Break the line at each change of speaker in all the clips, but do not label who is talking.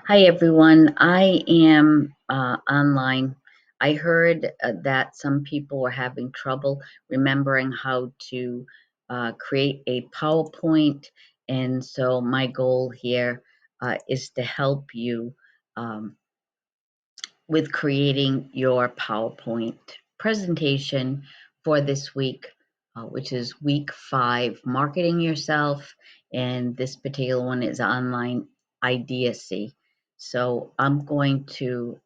Hi, everyone. I am online. I heard that some people were having trouble remembering how to create a PowerPoint. And so my goal here is to help you um, with creating your PowerPoint presentation for this week, which is week 5, marketing yourself. And this particular one is online idiocy. So I'm going to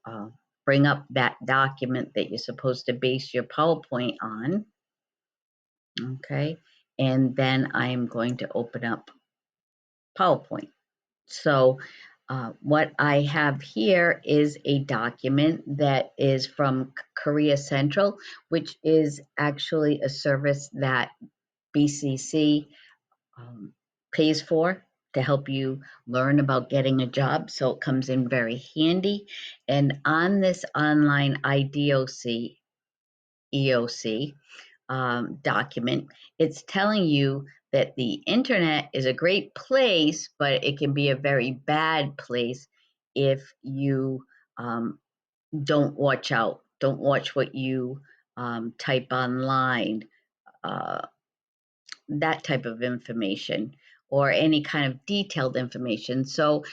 bring up that document that you're supposed to base your PowerPoint on. Okay. And then I'm going to open up PowerPoint. So what I have here is a document that is from Korea Central, which is actually a service that BCC pays for to help you learn about getting a job. So it comes in very handy. And on this online EOC document, it's telling you that the internet is a great place, but it can be a very bad place if you don't watch out, don't watch what you type online, uh, that type of information, or any kind of detailed information. So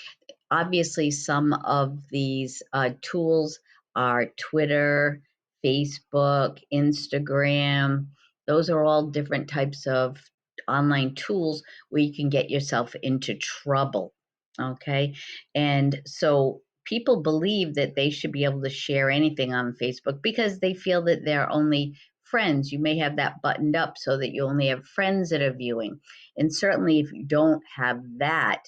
obviously, some of these tools are Twitter, Facebook, Instagram. Those are all different types of online tools where you can get yourself into trouble. Okay. And so people believe that they should be able to share anything on Facebook because they feel that they're only friends. You may have that buttoned up so that you only have friends that are viewing. And certainly, if you don't have that,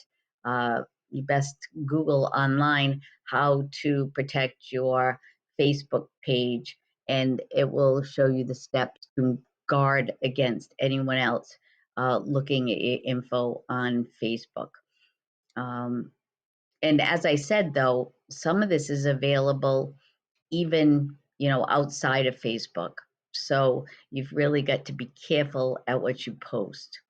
you best Google online how to protect your Facebook page, and it will show you the steps to guard against anyone else looking at your info on Facebook. Um, and as I said, though, some of this is available even outside of Facebook. So you've really got to be careful at what you post.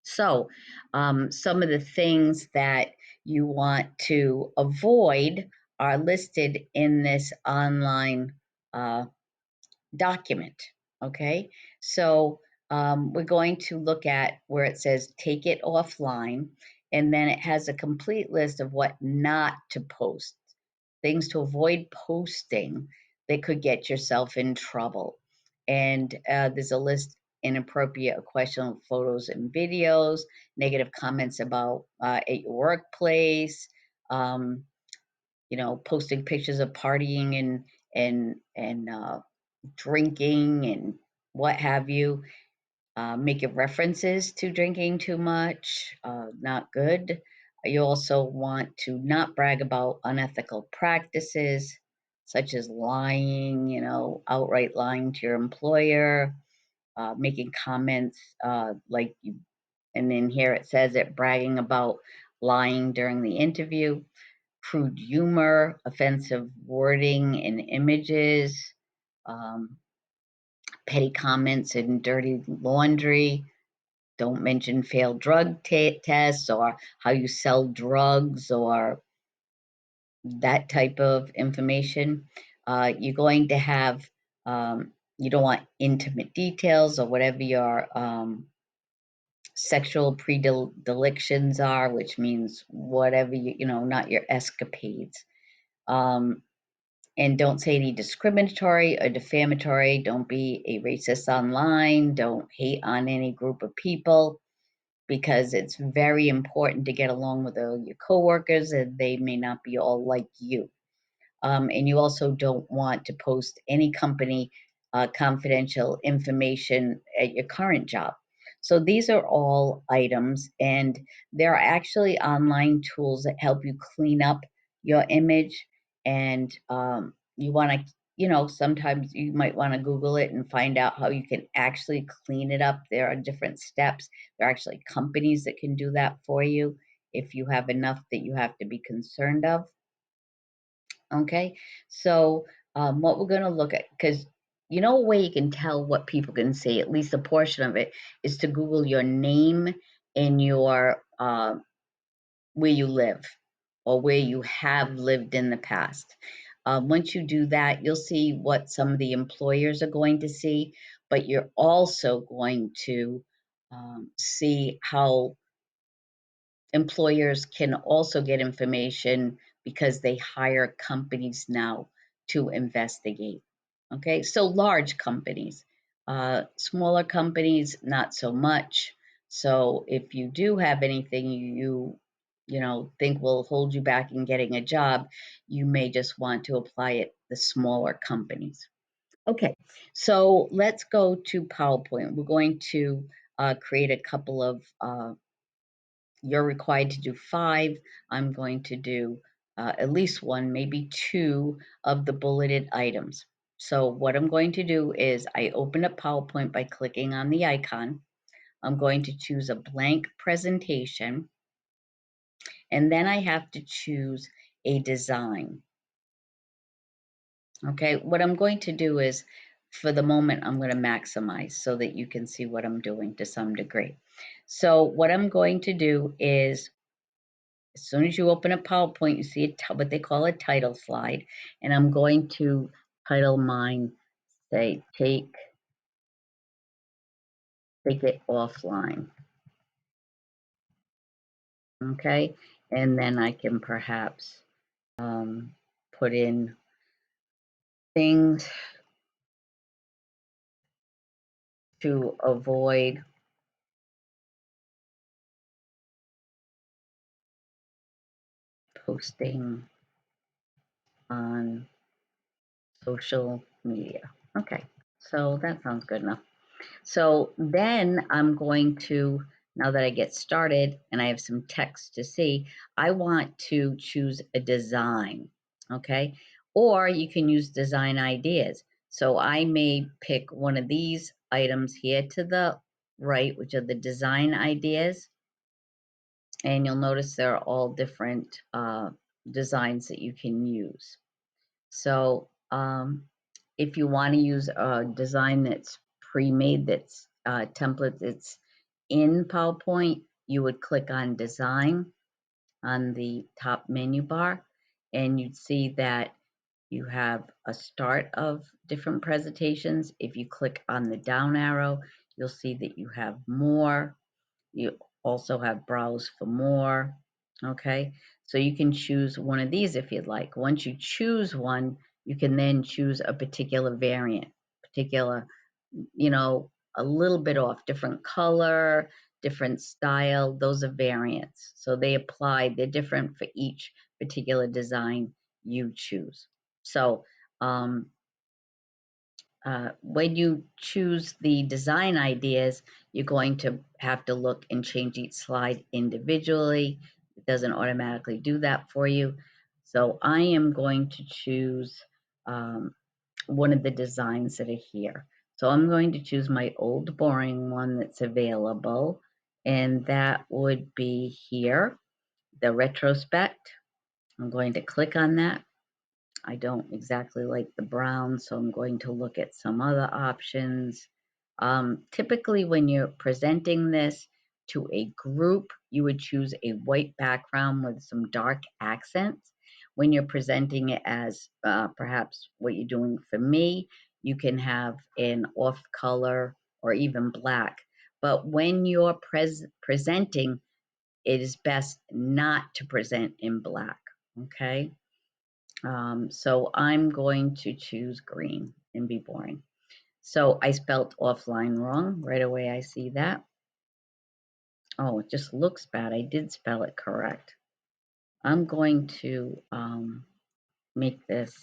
So, some of the things that you want to avoid are listed in this online uh, document. Okay, so we're going to look at where it says take it offline, and then it has a complete list of what not to post, things to avoid posting that could get yourself in trouble. And there's a list: inappropriate or questionable photos and videos, negative comments about at your workplace, um, posting pictures of partying and drinking and what have you, making references to drinking too much, not good. You also want to not brag about unethical practices, such as lying, outright lying to your employer, making comments like you, and then here it says it, bragging about lying during the interview, crude humor, offensive wording and images, um, petty comments and dirty laundry. Don't mention failed drug tests or how you sell drugs or that type of information. You're going to have, you don't want intimate details or whatever your sexual predilections are, which means whatever not your escapades. Um, and don't say any discriminatory or defamatory. Don't be a racist online. Don't hate on any group of people, because it's very important to get along with all your coworkers, and they may not be all like you. And you also don't want to post any company confidential information at your current job. So these are all items, and there are actually online tools that help you clean up your image. And you want to, sometimes you might want to Google it and find out how you can actually clean it up. There are different steps. There are actually companies that can do that for you if you have enough that you have to be concerned of. Okay, so what we're going to look at, because a way you can tell what people can say, at least a portion of it, is to Google your name and your where you live. or where you have lived in the past. Once you do that, you'll see what some of the employers are going to see, but you're also going to see how employers can also get information because they hire companies now to investigate. Okay, so large companies, smaller companies, not so much. So if you do have anything you think will hold you back in getting a job, you may just want to apply at the smaller companies. Okay, so let's go to PowerPoint. We're going to create a couple of you're required to do 5. I'm going to do at least one, maybe 2 of the bulleted items. So what I'm going to do is I open up PowerPoint by clicking on the icon. I'm going to choose a blank presentation, and then I have to choose a design. Okay, what I'm going to do is, for the moment, I'm going to maximize so that you can see what I'm doing to some degree. So what I'm going to do is, as soon as you open up PowerPoint, you see what they call a title slide, and I'm going to title mine, say, take it offline. Okay, and then I can perhaps put in things to avoid posting on social media. Okay, so that sounds good enough. So then I'm going to, now that I get started and I have some text to see, I want to choose a design, okay? Or you can use design ideas. So I may pick one of these items here to the right, which are the design ideas. And you'll notice they're all different designs that you can use. So if you want to use a design that's pre-made, that's template that's in PowerPoint, you would click on design on the top menu bar, and you'd see that you have a start of different presentations. If you click on the down arrow, you'll see that you have more. You also have browse for more. Okay, so you can choose one of these if you'd like. Once you choose one, you can then choose a particular variant, particular, a little bit off, different color, different style. Those are variants. So they apply, they're different for each particular design you choose. So when you choose the design ideas, you're going to have to look and change each slide individually. It doesn't automatically do that for you. So I am going to choose one of the designs that are here. So I'm going to choose my old boring one that's available, and that would be here, the retrospect. I'm going to click on that. I don't exactly like the brown, so I'm going to look at some other options. Typically, when you're presenting this to a group, you would choose a white background with some dark accents. When you're presenting it as perhaps what you're doing for me, you can have an off color or even black. But when you're presenting, it is best not to present in black, okay? So I'm going to choose green and be boring. So I spelled offline wrong. Right away I see that. Oh, it just looks bad. I did spell it correct. I'm going to make this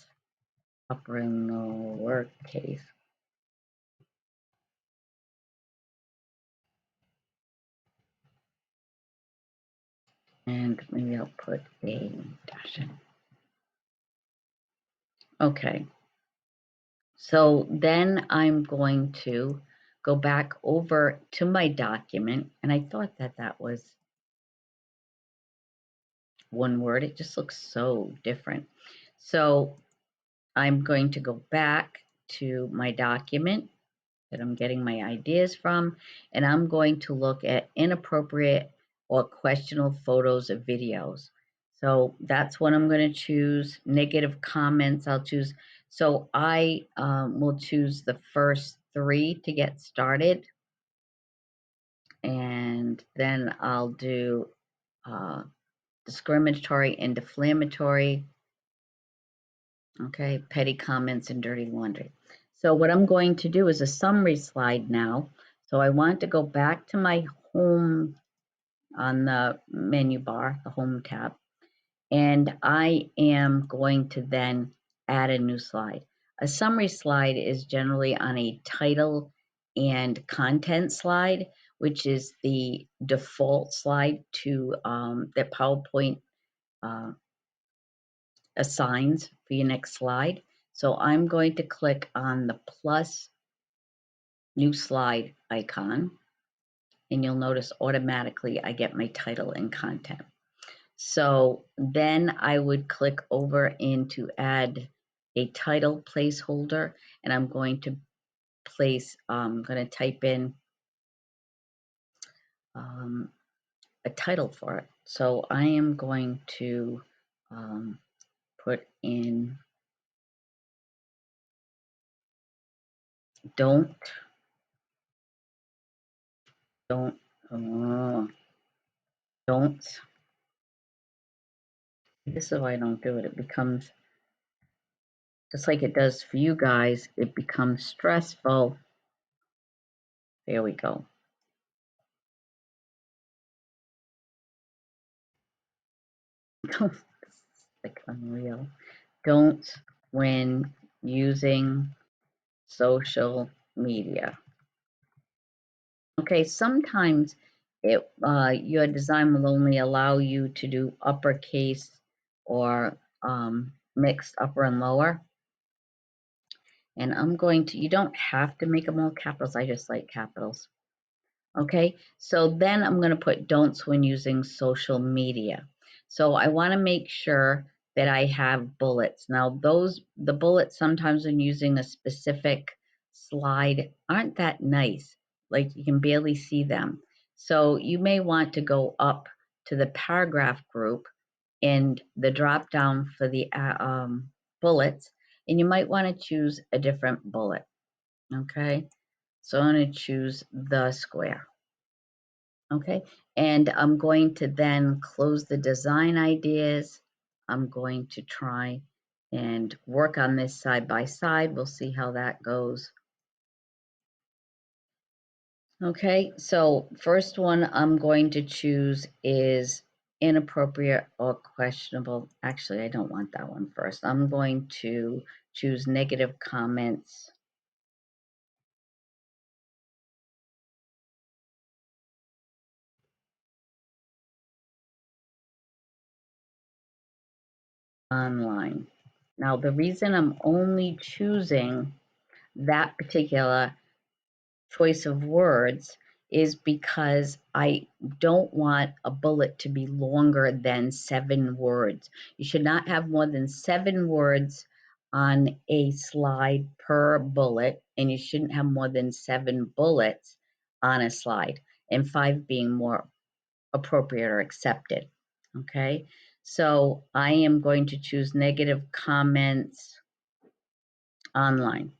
upper and lower case. And maybe I'll put a dash in. Okay. So then I'm going to go back over to my document. And I thought that that was one word. It just looks so different. So I'm going to go back to my document that I'm getting my ideas from, and I'm going to look at inappropriate or questionable photos or videos. So that's what I'm going to choose. Negative comments, I'll choose. So I will choose the first 3 to get started. And then I'll do discriminatory and defamatory. Okay, petty comments and dirty laundry. So what I'm going to do is a summary slide now. So I want to go back to my home on the menu bar, the home tab, and I am going to then add a new slide. A summary slide is generally on a title and content slide, which is the default slide to that PowerPoint uh, assigns for your next slide. So I'm going to click on the plus new slide icon, and you'll notice automatically I get my title and content. So then I would click over into add a title placeholder, and I'm going to I'm going to type in a title for it. So I am going to put in don't, don't, uh, don't. This is why I don't do it. It becomes, just like it does for you guys, it becomes stressful. There we go. Like unreal. Don't when using social media. Okay, sometimes your design will only allow you to do uppercase or mixed upper and lower. And I'm going to, you don't have to make them all capitals. I just like capitals. Okay, so then I'm going to put don'ts when using social media. So I want to make sure that I have bullets. Now the bullets sometimes when using a specific slide aren't that nice. Like you can barely see them. So you may want to go up to the paragraph group and the drop down for the bullets, and you might want to choose a different bullet. Okay, so I'm going to choose the square. Okay, and I'm going to then close the design ideas. I'm going to try and work on this side by side. We'll see how that goes. Okay, so first one I'm going to choose is inappropriate or questionable. Actually, I don't want that one first. I'm going to choose negative comments. Online. Now, the reason I'm only choosing that particular choice of words is because I don't want a bullet to be longer than 7 words. You should not have more than 7 words on a slide per bullet, and you shouldn't have more than 7 bullets on a slide, and 5 being more appropriate or accepted. Okay, so I am going to choose negative comments online.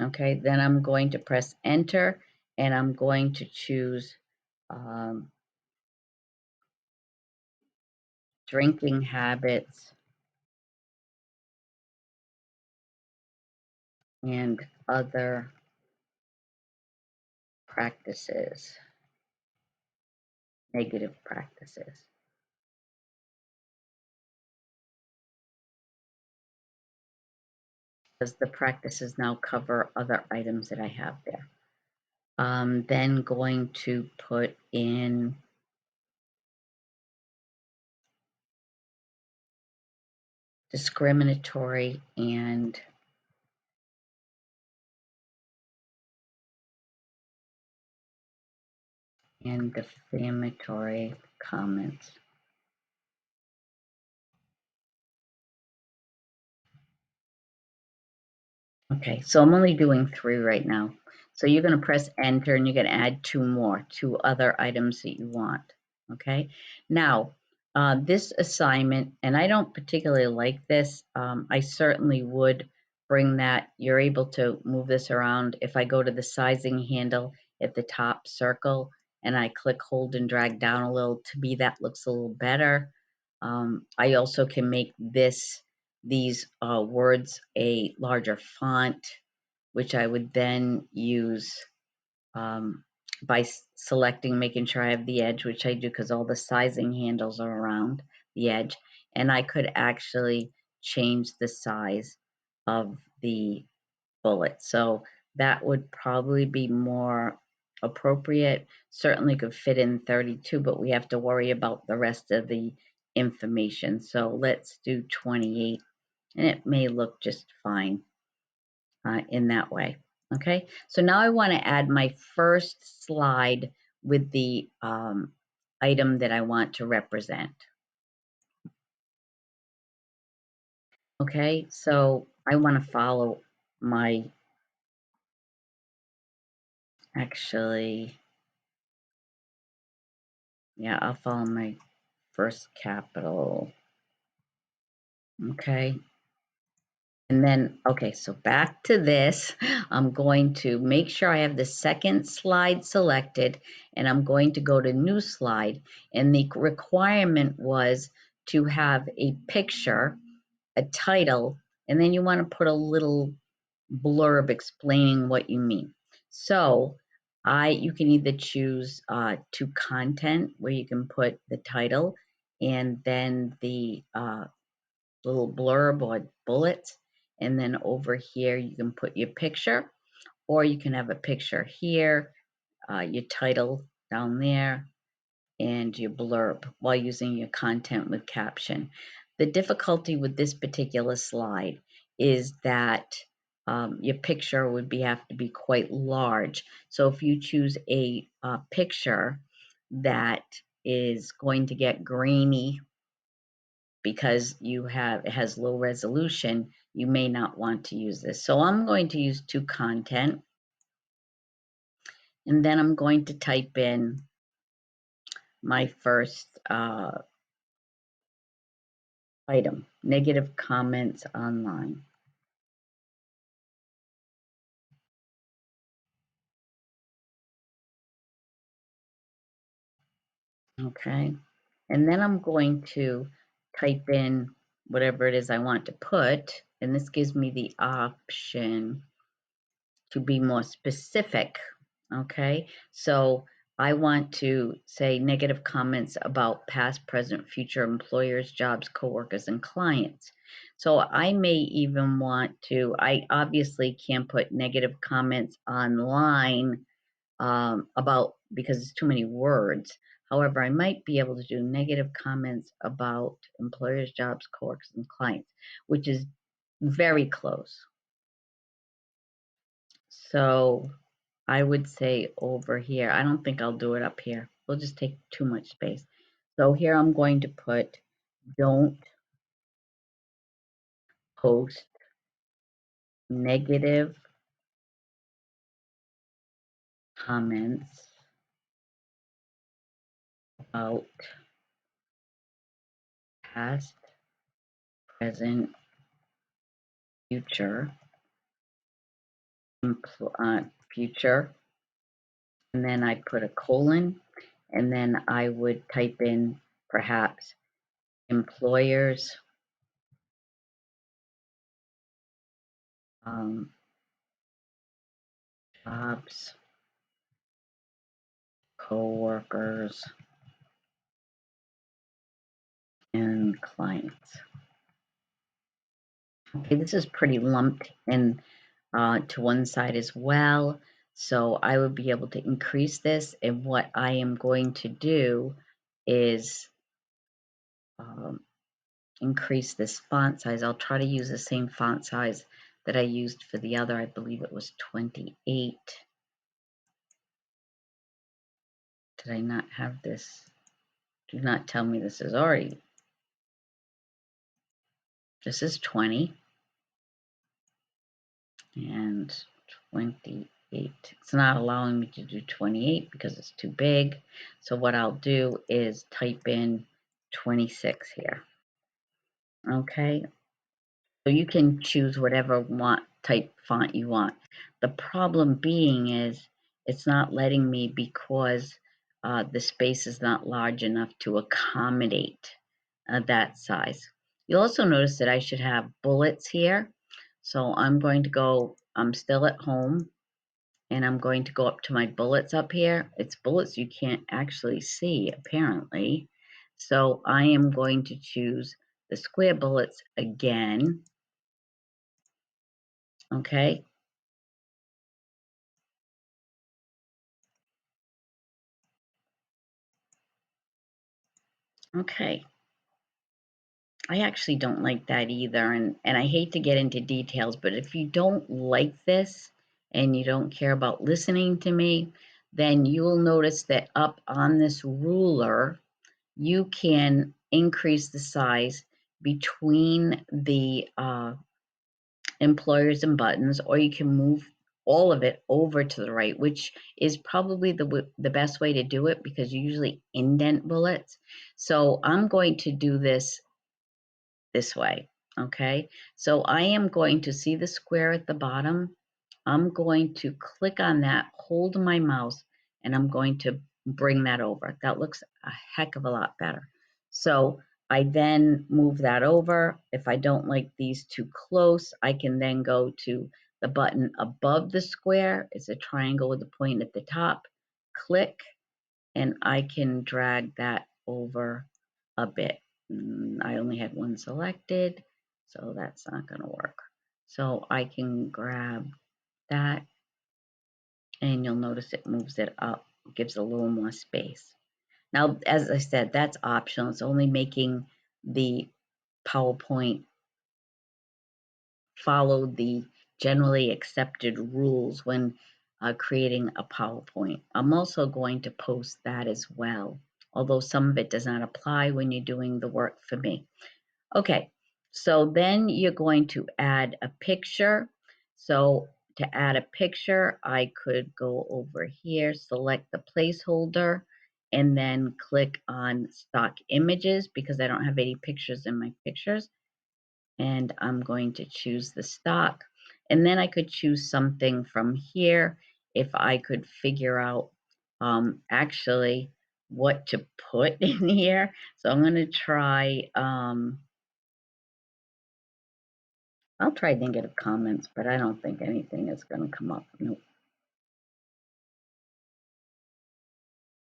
Okay, then I'm going to press enter, and I'm going to choose um, drinking habits and other practices, negative practices, because the practices now cover other items that I have there. Then going to put in discriminatory and defamatory comments. Okay, so I'm only doing 3 right now. So you're going to press enter and you're going to add 2 more, 2 other items that you want. Okay, now This assignment, and I don't particularly like this. I certainly would bring that. You're able to move this around. If I go to the sizing handle at the top circle and I click, hold, and drag down a little, to me that looks a little better. I also can make these words a larger font, which I would then use um, by selecting, making sure I have the edge, which I do because all the sizing handles are around the edge. And I could actually change the size of the bullet. So that would probably be more appropriate. Certainly could fit in 32, but we have to worry about the rest of the information. So let's do 28, and it may look just fine in that way. Okay, so now I want to add my first slide with the item that I want to represent. Okay, so I want to follow my, actually, yeah, I'll follow my first capital. Okay, and then, okay, so back to this, I'm going to make sure I have the second slide selected, and I'm going to go to new slide. And the requirement was to have a picture, a title, and then you want to put a little blurb explaining what you mean. So you can either choose to content, where you can put the title and then the little blurb or bullets. And then over here, you can put your picture, or you can have a picture here, your title down there, and your blurb while using your content with caption. The difficulty with this particular slide is that your picture would have to be quite large. So if you choose a picture that is going to get grainy because it has low resolution, you may not want to use this. So I'm going to use to content, and then I'm going to type in my first item, negative comments online. Okay. And then I'm going to type in whatever it is I want to put. And this gives me the option to be more specific. Okay. So I want to say negative comments about past, present, future employers, jobs, coworkers, and clients. So I may even want to, I obviously can't put negative comments online about, because it's too many words. However, I might be able to do negative comments about employers, jobs, coworkers, and clients, which is very close. So I would say over here, I don't think I'll do it up here. We'll just take too much space. So here I'm going to put, don't post negative comments about past, present, future, future, and then I put a colon, and then I would type in perhaps employers, um, jobs, coworkers, and clients. Okay, this is pretty lumped in to one side as well. So I would be able to increase this. And what I am going to do is um, increase this font size. I'll try to use the same font size that I used for the other. I believe it was 28. Did I not have this? Do not tell me this is already. This is 20 and 28. It's not allowing me to do 28 because it's too big. So what I'll do is type in 26 here. Okay, so you can choose whatever type font you want. The problem being is it's not letting me because the space is not large enough to accommodate that size. You'll also notice that I should have bullets here. So I'm still at home, and I'm going to go up to my bullets up here. It's bullets you can't actually see, apparently. So I am going to choose the square bullets again. Okay. Okay. I actually don't like that either. And I hate to get into details, but if you don't like this and you don't care about listening to me, then you will notice that up on this ruler, you can increase the size between the employers and buttons, or you can move all of it over to the right, which is probably the best way to do it because you usually indent bullets. So I'm going to do this way. Okay, so I am going to see the square at the bottom. I'm going to click on that, hold my mouse, and I'm going to bring that over. That looks a heck of a lot better. So I then move that over. If I don't like these too close, I can then go to the button above the square. It's a triangle with a point at the top. Click, and I can drag that over a bit. I only had one selected, so that's not going to work. So I can grab that, and you'll notice it moves it up, gives a little more space. Now, as I said, that's optional. It's only making the PowerPoint follow the generally accepted rules when creating a PowerPoint. I'm also going to post that as well, although some of it does not apply when you're doing the work for me. Okay, so then you're going to add a picture. So to add a picture, I could go over here, select the placeholder, and then click on stock images because I don't have any pictures in my pictures. And I'm going to choose the stock. And then I could choose something from here if I could figure out actually what to put in here. So I'm going to try, I'll try negative comments, but I don't think anything is going to come up. Nope.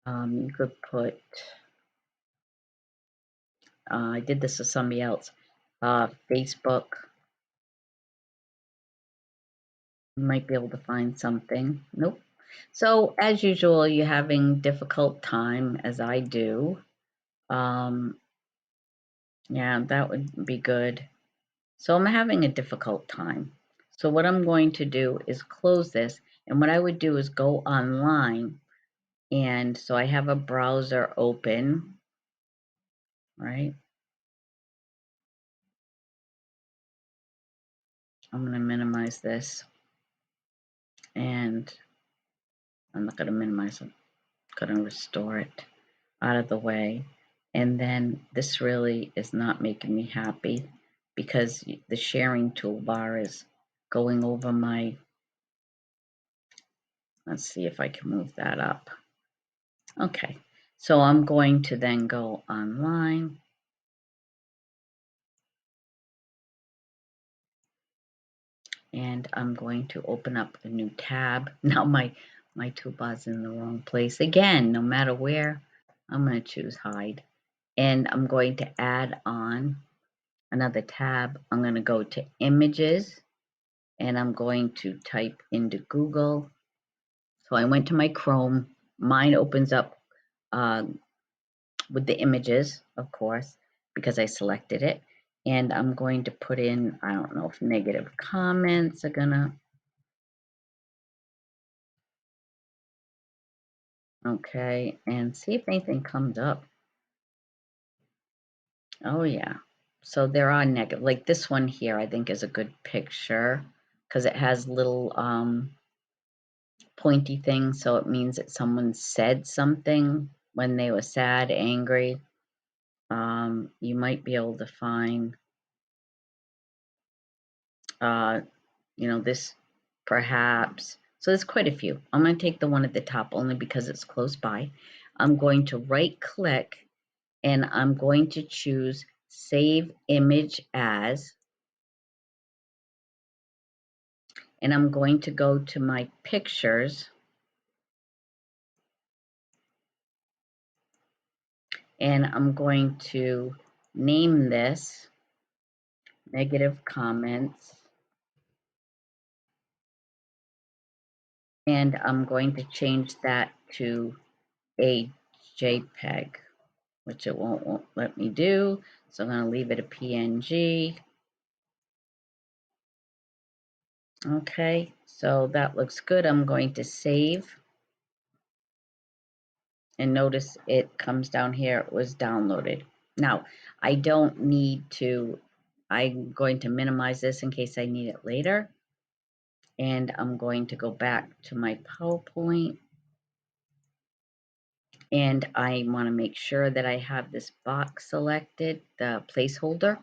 You could put, I did this with somebody else, Facebook. You might be able to find something. Nope. So as usual, you're having difficult time, as I do. Um, yeah, that would be good. So I'm having a difficult time. So what I'm going to do is close this, and what I would do is go online, and so I have a browser open, right? I'm going to minimize this, and I'm not going to minimize it. I'm going to restore it out of the way. And then this really is not making me happy because the sharing toolbar is going over my, let's see if I can move that up. Okay, so I'm going to then go online. And I'm going to open up a new tab. Now my toolbar's in the wrong place again. No matter where, I'm going to choose hide, and I'm going to add on another tab. I'm going to go to images, and I'm going to type into Google. So I went to my Chrome. Mine opens up uh, with the images, of course, because I selected it. And I'm going to put in, I don't know if negative comments are gonna, okay, and see if anything comes up. Oh yeah. So there are negative, like this one here, I think is a good picture because it has little pointy things. So it means that someone said something when they were sad, angry. You might be able to find, this perhaps. So there's quite a few. I'm going to take the one at the top only because it's close by. I'm going to right click and I'm going to choose Save Image As. And I'm going to go to my pictures and I'm going to name this negative comments, and I'm going to change that to a JPEG, which it won't let me do. So I'm going to leave it a PNG. Okay, so that looks good. I'm going to save. And notice it comes down here, it was downloaded. Now, I don't need to, I'm going to minimize this in case I need it later. And I'm going to go back to my PowerPoint. And I want to make sure that I have this box selected, the placeholder.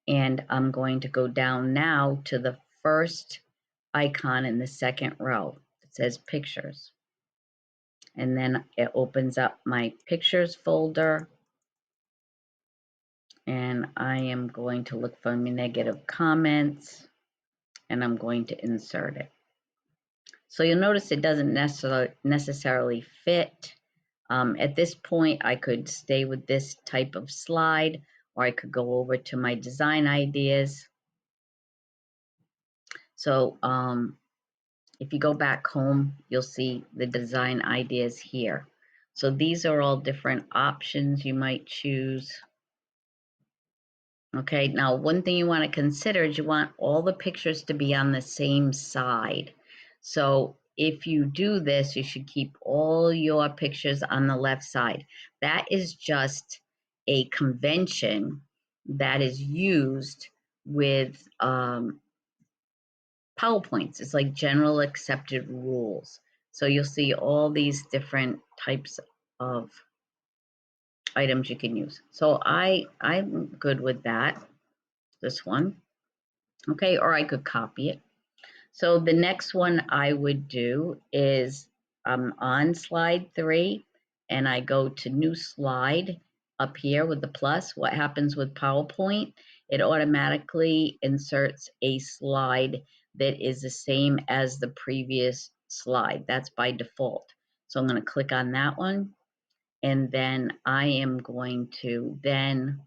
And I'm going to go down now to the first icon in the second row. It says pictures. And then it opens up my pictures folder. And I am going to look for my negative comments and I'm going to insert it. So you'll notice it doesn't necessarily fit. At this point, I could stay with this type of slide, or I could go over to my design ideas. So if you go back home, you'll see the design ideas here. So these are all different options you might choose. Okay, now one thing you want to consider is you want all the pictures to be on the same side. So if you do this, you should keep all your pictures on the left side. That is just a convention that is used with PowerPoints. It's like general accepted rules. So you'll see all these different types of items you can use. So I'm good with that, this one. Okay, or I could copy it. So the next one I would do is I'm on slide 3 and I go to new slide up here with the plus. What happens with PowerPoint? It automatically inserts a slide that is the same as the previous slide. That's by default. So I'm going to click on that one and then I am going to then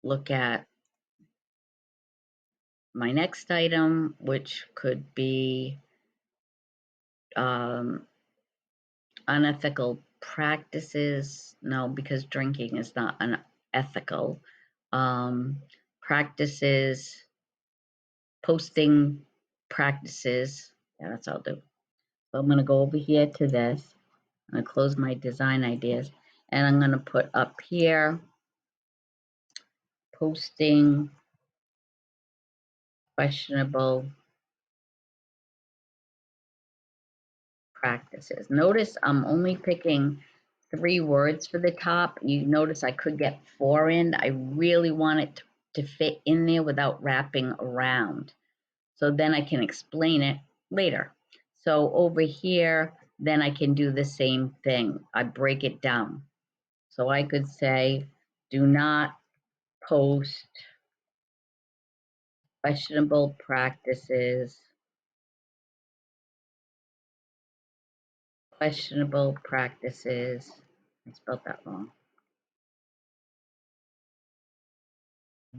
look at my next item, which could be unethical practices. No, because drinking is not unethical. Practices, posting practices. Yeah, that's all I'll do. So I'm going to go over here to this. I'm going to close my design ideas. And I'm going to put up here, posting questionable practices. Notice I'm only picking 3 words for the top. You notice I could get 4 in. I really want it to fit in there without wrapping around. So then I can explain it later. So over here, then I can do the same thing. I break it down. So I could say, do not post questionable practices, questionable practices. I spelled that wrong.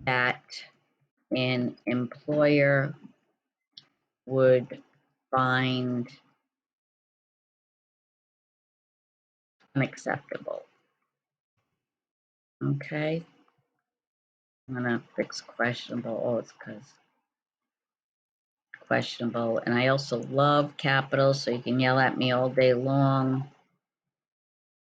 That an employer would find unacceptable. Okay, I'm gonna fix questionable. Oh, it's because questionable. And I also love capitals, so you can yell at me all day long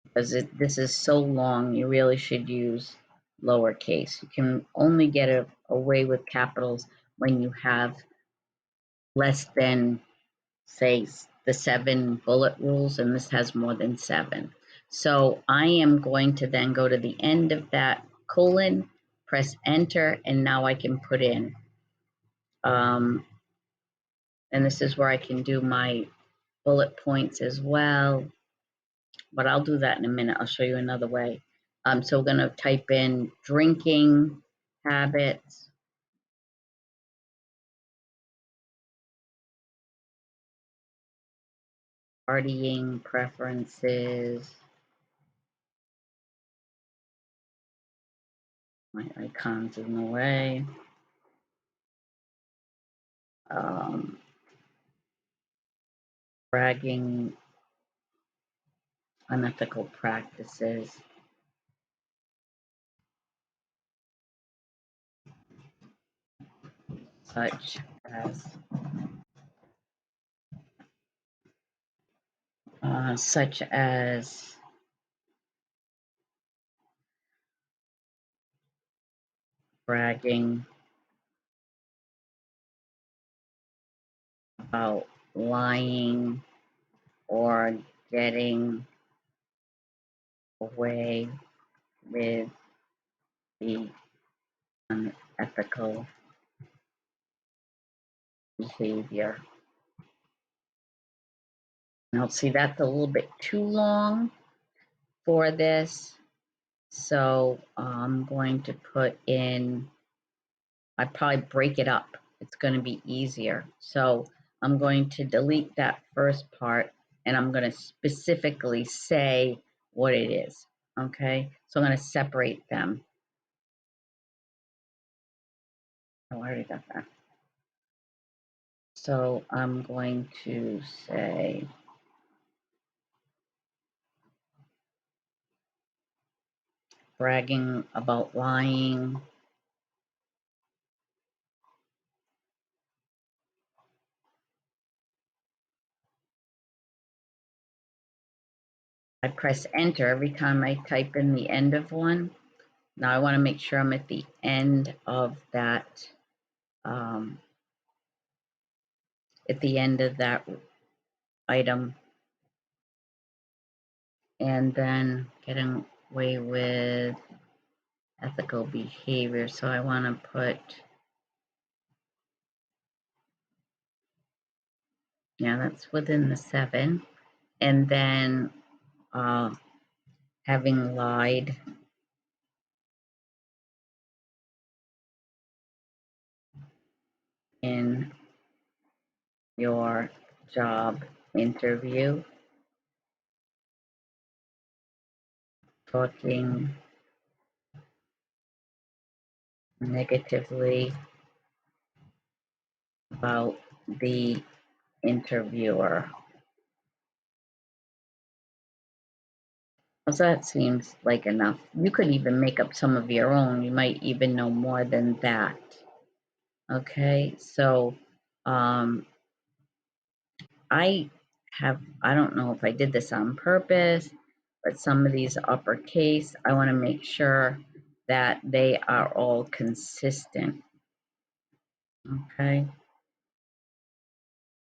because this is so long. You really should use lowercase. You can only get away with capitals when you have less than, say, the 7 bullet rules, and this has more than 7. So I am going to then go to the end of that colon, press enter, and now I can put in, and this is where I can do my bullet points as well, but I'll do that in a minute. I'll show you another way. So we're gonna type in drinking habits, partying preferences, my icons in the way, um, bragging, unethical practices, such as such as bragging about lying or getting away with the unethical behavior. Now, see, that's a little bit too long for this. So I'm going to put in, I'd probably break it up. It's going to be easier. So I'm going to delete that first part and I'm going to specifically say what it is. Okay, so I'm going to separate them. Oh, I already got that. So I'm going to say bragging about lying, I press enter every time I type in the end of one. Now I want to make sure I'm at the end of that, at the end of that item, and then getting away with ethical behavior. So I want to put, yeah, that's within the 7. And then having lied in your job interview, talking negatively about the interviewer. So that seems like enough. You could even make up some of your own. You might even know more than that. Okay, so um, I don't know if I did this on purpose, but some of these are uppercase. I want to make sure that they are all consistent. Okay,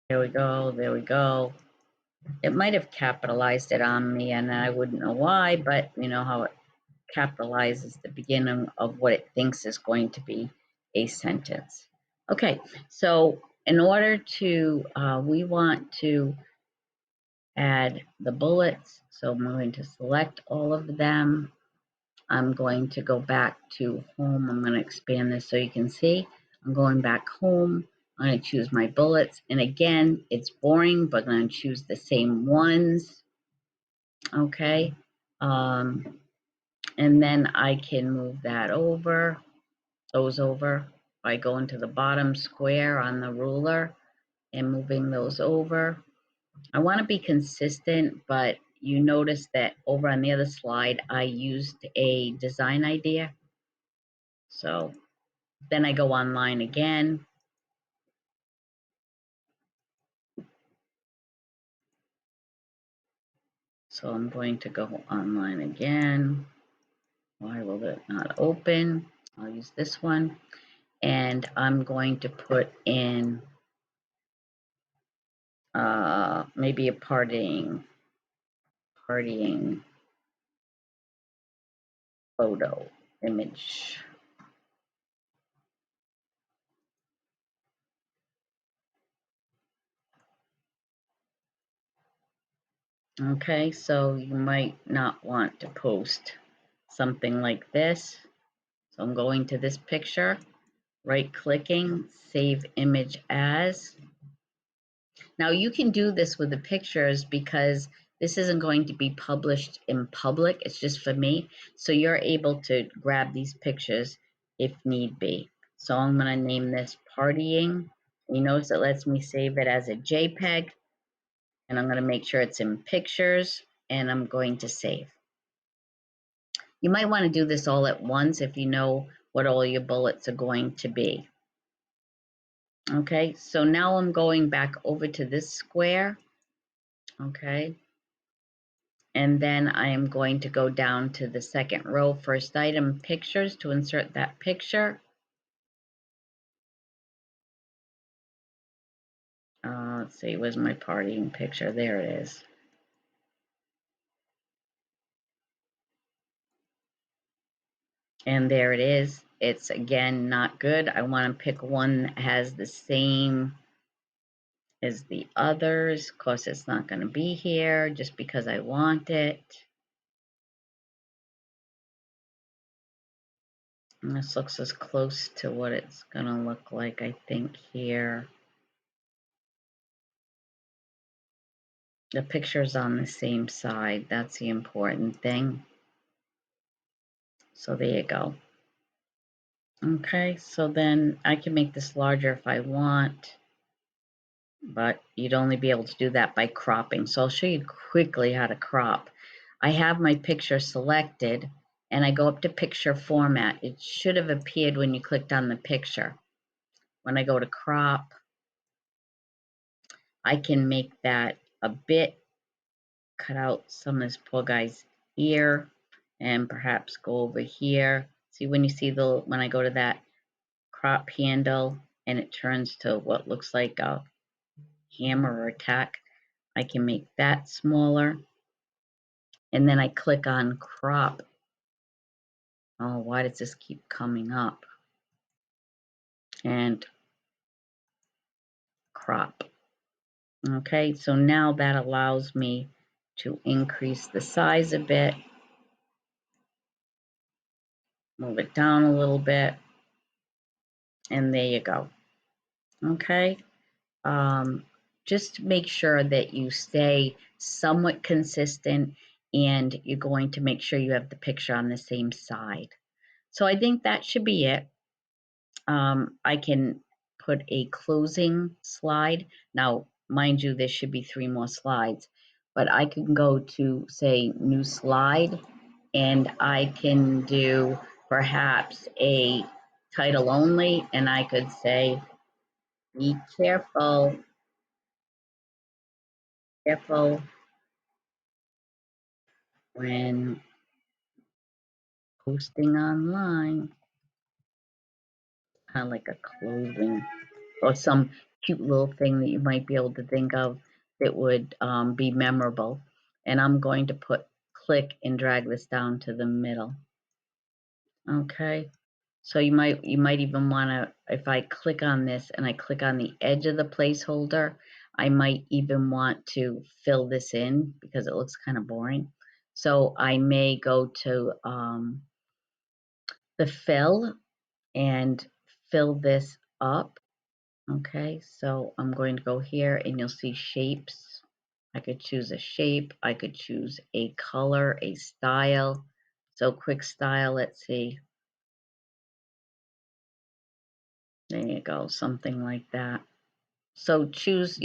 there we go, there we go. It might have capitalized it on me and I wouldn't know why, but you know how it capitalizes the beginning of what it thinks is going to be a sentence. Okay, so in order to, we want to add the bullets. So I'm going to select all of them. I'm going to go back to home. I'm going to expand this so you can see. I'm going back home. I'm going to choose my bullets. And again, it's boring, but I'm going to choose the same ones. Okay. And then I can move that over, those over by going to the bottom square on the ruler and moving those over. I want to be consistent, but you notice that over on the other slide, I used a design idea. So then I go online again. So I'm going to go online again. Why will it not open? I'll use this one. And I'm going to put in maybe a partying. photo image. Okay, so you might not want to post something like this. So I'm going to this picture, right clicking, save image as. Now you can do this with the pictures because this isn't going to be published in public. It's just for me. So you're able to grab these pictures if need be. So I'm going to name this partying. You notice it lets me save it as a JPEG, and I'm going to make sure it's in pictures, and I'm going to save. You might want to do this all at once if you know what all your bullets are going to be. Okay, so now I'm going back over to this square. Okay, and then I am going to go down to the second row, first item, pictures, to insert that picture. Let's see, where's my partying picture? There it is. And there it is. It's again not good. I want to pick one that has the same as the others. Of course, it's not going to be here just because I want it. And this looks as close to what it's going to look like, I think, here. The picture's on the same side. That's the important thing. So there you go. Okay, so then I can make this larger if I want, but you'd only be able to do that by cropping. So I'll show you quickly how to crop. I have my picture selected and I go up to picture format. It should have appeared when you clicked on the picture. When I go to crop, I can make that a bit, cut out some of this poor guy's ear, and perhaps go over here. See when you see when I go to that crop handle and it turns to what looks like a hammer or a tack, I can make that smaller. And then I click on crop. Oh, why does this keep coming up? And crop. Okay, so now that allows me to increase the size a bit, move it down a little bit, and there you go. Okay, just make sure that you stay somewhat consistent and you're going to make sure you have the picture on the same side. So I think that should be it. I can put a closing slide. Now, mind you, there should be 3 more slides, but I can go to, say, new slide, and I can do perhaps a title only, and I could say, be careful, careful when posting online, kind of like a closing or some cute little thing that you might be able to think of that would be memorable. And I'm going to click and drag this down to the middle. Okay. So you might even want to, if I click on this and I click on the edge of the placeholder, I might even want to fill this in because it looks kind of boring. So I may go to the fill and fill this up. Okay, so I'm going to go here and you'll see shapes. I could choose a shape. I could choose a color, a style. So quick style, let's see. There you go, something like that. So choose,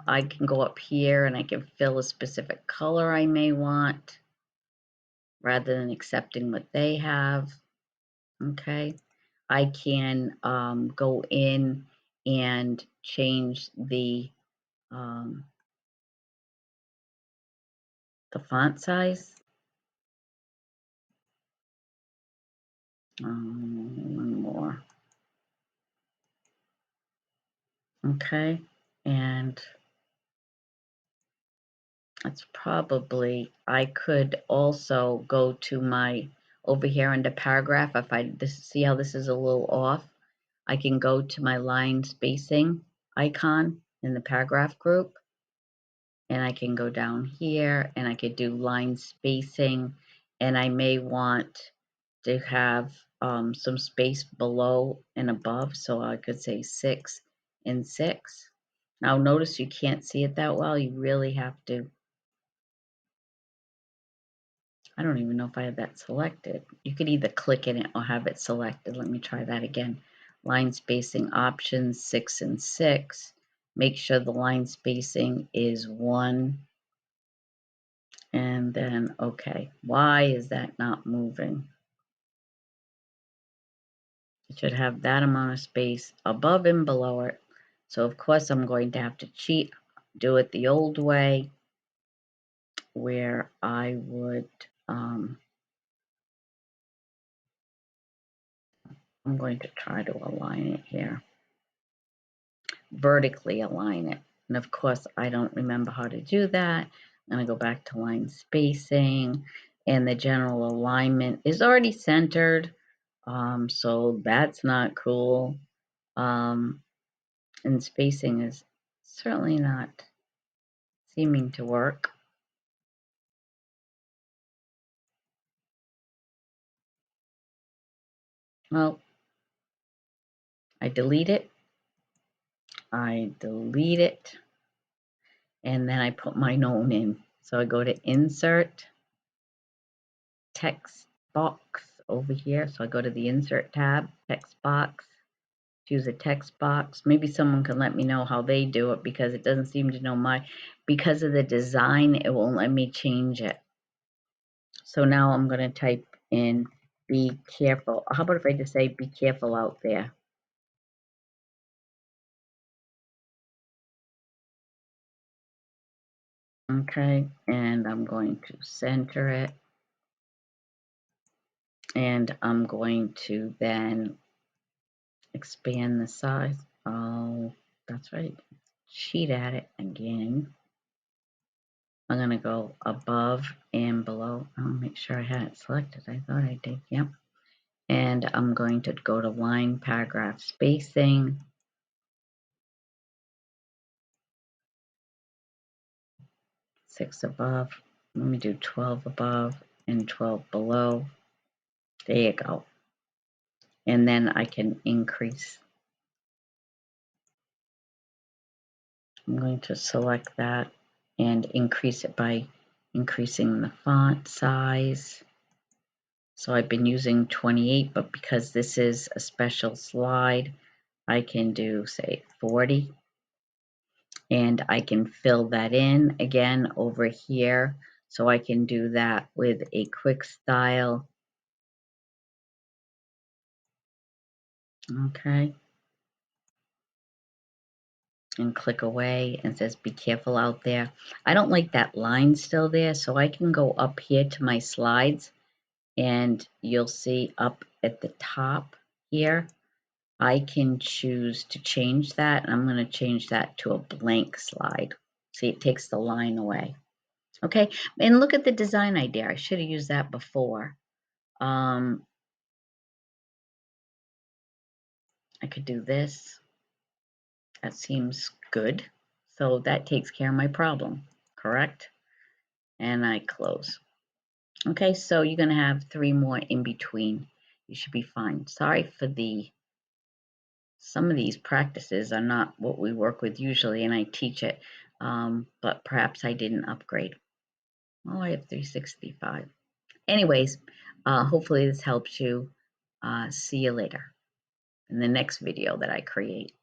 I can go up here and I can fill a specific color I may want rather than accepting what they have. Okay, I can go in and change um, the font size. One more. Okay, and that's probably, I could also go to my over here under paragraph, if I see how this is a little off, I can go to my line spacing icon in the paragraph group, and I can go down here and I could do line spacing, and I may want to have some space below and above, so I could say 6 and 6. Now notice you can't see it that well. You really have to, I don't even know if I have that selected. You could either click in it or have it selected. Let me try that again. Line spacing options, 6 and 6. Make sure the line spacing is 1. And then, okay, why is that not moving? It should have that amount of space above and below it. So of course I'm going to have to cheat, do it the old way, where I would, I'm going to try to align it here, vertically align it. And of course, I don't remember how to do that. I'm going to go back to line spacing, and the general alignment is already centered. So that's not cool. And spacing is certainly not seeming to work. Well, I delete it, and then I put my known in. So I go to Insert, Text Box over here. So I go to the Insert tab, Text Box, choose a text box. Maybe someone can let me know how they do it, because it doesn't seem to know because of the design, it won't let me change it. So now I'm going to type in be careful. How about if I just say be careful out there? Okay, and I'm going to center it, and I'm going to then expand the size. Oh, that's right. Cheat at it again. I'm going to go above and below. I'll make sure I had it selected. I thought I did. Yep. And I'm going to go to line paragraph spacing. 6 above. Let me do 12 above and 12 below. There you go. And then I can increase. I'm going to select that and increase it by increasing the font size. So I've been using 28, but because this is a special slide, I can do, say, 40. And I can fill that in again over here. So I can do that with a quick style. Okay. And click away, and it says be careful out there. I don't like that line still there, so I can go up here to my slides, and you'll see up at the top here, I can choose to change that, and I'm going to change that to a blank slide. See, it takes the line away. Okay, and look at the design idea. I should have used that before. I could do this. That seems good. So that takes care of my problem, correct? And I close. Okay, so you're going to have 3 more in between. You should be fine. Sorry for some of these practices are not what we work with usually, and I teach it, but perhaps I didn't upgrade. Oh, I have 365. Anyways, hopefully this helps you. See you later in the next video that I create.